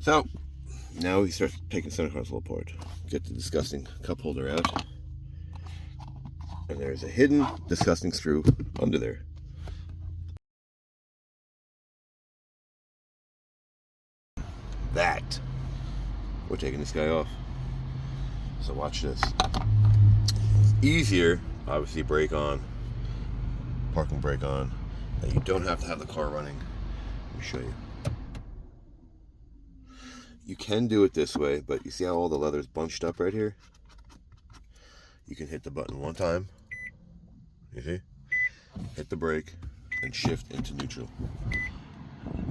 So now we start taking center console apart. Get the disgusting cup holder out. And there's a hidden disgusting screw under there. That. We're taking this guy off. So watch this. It's easier, obviously, brake on, parking brake on, and you don't have to have the car running. Let me show you. You can do it this way, but you see how all the leather's bunched up right here? You can hit the button one time. You see? Hit the brake and shift into neutral.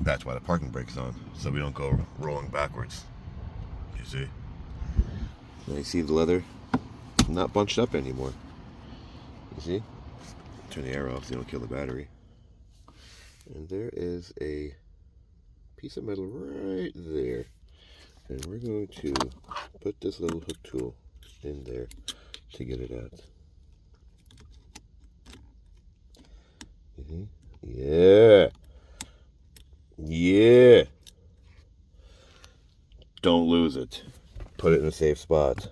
That's why the parking brake is on, so we don't go rolling backwards. You see? Now you see the leather not bunched up anymore. You see? Turn the air off so you don't kill the battery. And there is a piece of metal right there. And we're going to put this little hook tool in there to get it out. Yeah. Yeah. Don't lose it. Put it in a safe spot.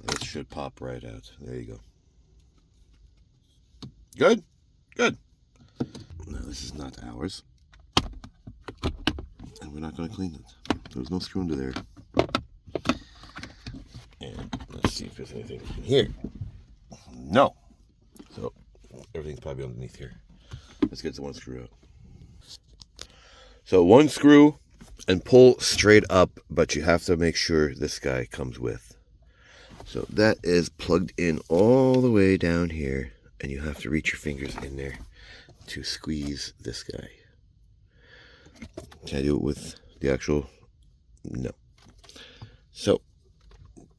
This should pop right out. There you go. Good? Good. No, this is not ours. And we're not going to clean it. There's no screw under there. And let's see if there's anything in here. No. So everything's probably underneath here. Let's get the one screw out. So one screw and pull straight up, but you have to make sure this guy comes with. So that is plugged in all the way down here, and you have to reach your fingers in there to squeeze this guy. Can I do it with the actual? No. So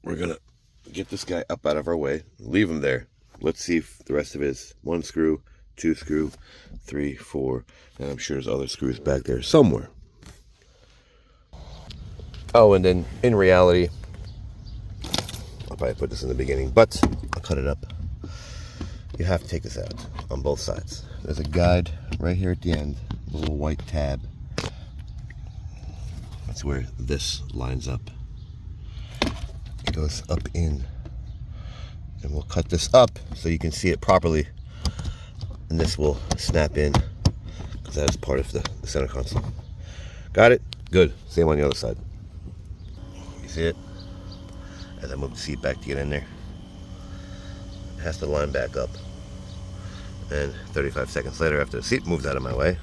we're gonna get this guy up out of our way, leave him there. Let's see if the rest of it is one screw, two screw, 3, 4, and I'm sure there's other screws back there somewhere. Oh, and then in reality, I'll probably put this in the beginning, but I'll cut it up. You have to take this out on both sides. There's a guide right here at the end, a little white tab. That's where this lines up. It goes up in. And we'll cut this up so you can see it properly. And this will snap in, because that is part of the center console. Got it? Good. Same on the other side. You see it? As I move the seat back to get in there, it has to line back up. And 35 seconds later, after the seat moves out of my way,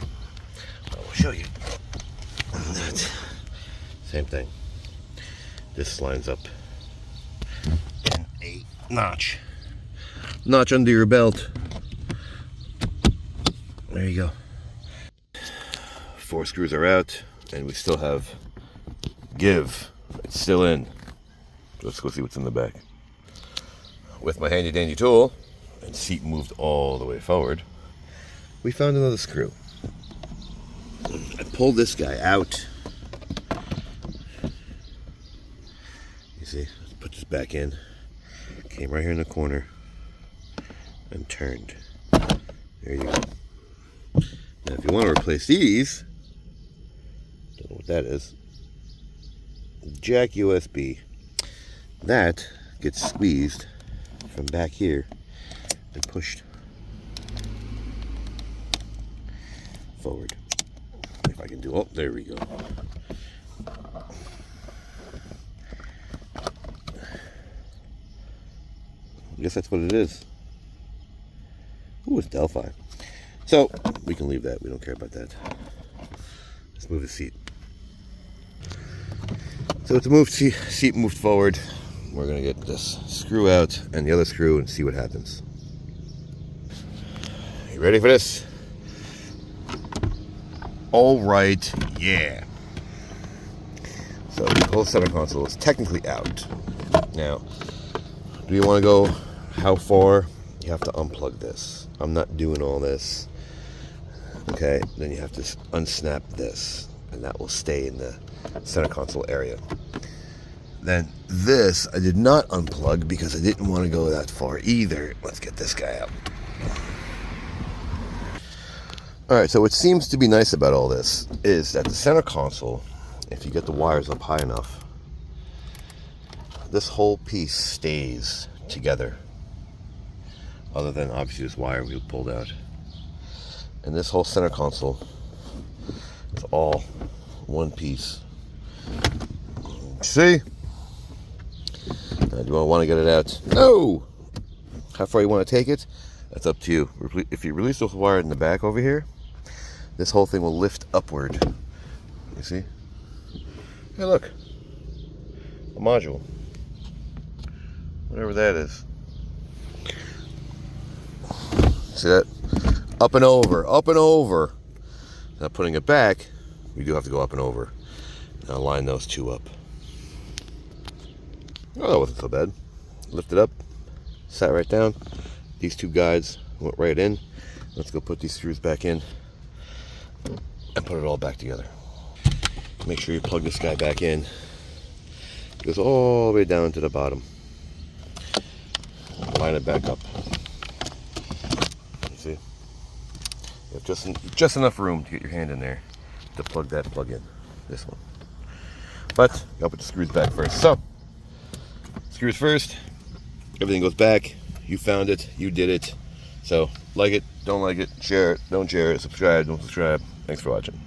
I will show you. That same thing. This lines up in a notch under your belt. There you go. 4 screws are out, and we still have give. It's still in. Let's go see what's in the back. With my handy dandy tool and seat moved all the way forward, we found another screw. I pulled this guy out. You see, let's put this back in. Came right here in the corner and turned. There you go. Now, if you want to replace these, don't know what that is. Jack USB. That gets squeezed from back here and pushed forward. If I can do, oh, there we go. I guess that's what it is. Ooh, it's Delphi. So, we can leave that. We don't care about that. Let's move the seat. So, it's moved seat moved forward. We're going to get this screw out and the other screw and see what happens. You ready for this? All right, yeah. So, the whole center console is technically out. Now, do you want to go how far? You have to unplug this. I'm not doing all this. Okay, then you have to unsnap this, and that will stay in the center console area. Then this, I did not unplug because I didn't want to go that far either. Let's get this guy out. Alright, so what seems to be nice about all this is that the center console if you get the wires up high enough, this whole piece stays together, other than obviously this wire we pulled out. And this whole center console is all one piece. See? Now, do I want to get it out? No! How far you want to take it? That's up to you. If you release the wire in the back over here, this whole thing will lift upward. You see? Hey, look. A module. Whatever that is. See that? Up and over, up and over. Now putting it back, we do have to go up and over. Now line those two up. Oh, that wasn't so bad. Lift it up, sat right down. These two guides went right in. Let's go put these screws back in and put it all back together. Make sure you plug this guy back in. It goes all the way down to the bottom. Line it back up. You see? You have just enough room to get your hand in there to plug that plug in. This one. But you gotta put the screws back first. So, screws first. Everything goes back. You found it. You did it. So, like it, don't like it, share it, don't share it, subscribe, don't subscribe. Thanks for watching.